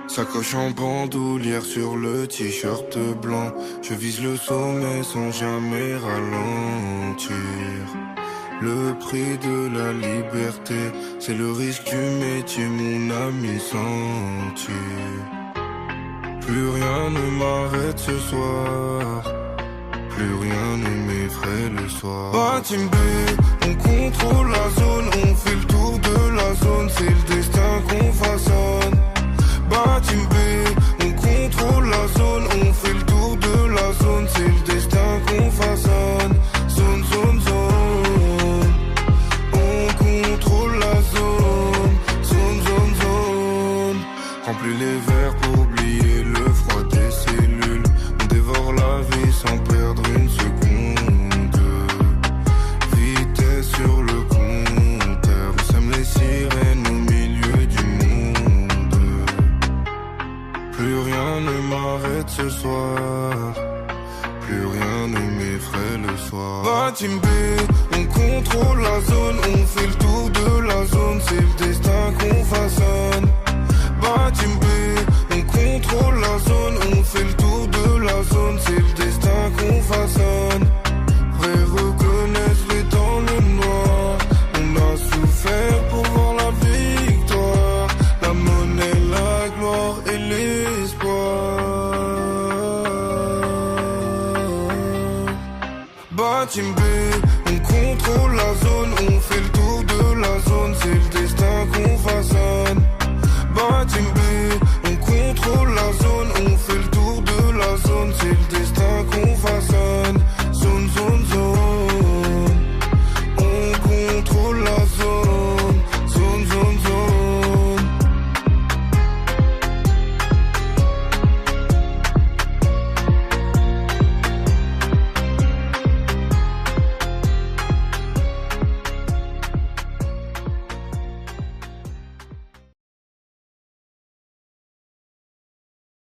Sacoche en bandoulière sur le t-shirt blanc. Je vise le sommet sans jamais ralentir. Le prix de la liberté, c'est le risque du métier, mon ami, senti. Plus rien ne m'arrête ce soir, plus rien ne m'effraie le soir. Bah Team B, on contrôle la zone, on fait le tour de la zone, c'est le destin qu'on façonne. Bah Team B, on contrôle la zone, on fait le tour de la zone, c'est le destin qu'on façonne. Zone, zone, zone, on contrôle la zone, zone, zone, zone. Remplis les verres pour oublier le froid des cellules. On dévore la vie sans perdre une seconde. Vitesse sur le compteur, on sème les sirènes au milieu du monde. Plus rien ne m'arrête ce soir, plus rien ne m'effraie le soir. Bah Team B, on contrôle la zone, on fait le tour de la zone, c'est le destin qu'on façonne. Bah Team B, on contrôle la zone, on fait le tour de la zone, c'est le destin qu'on façonne.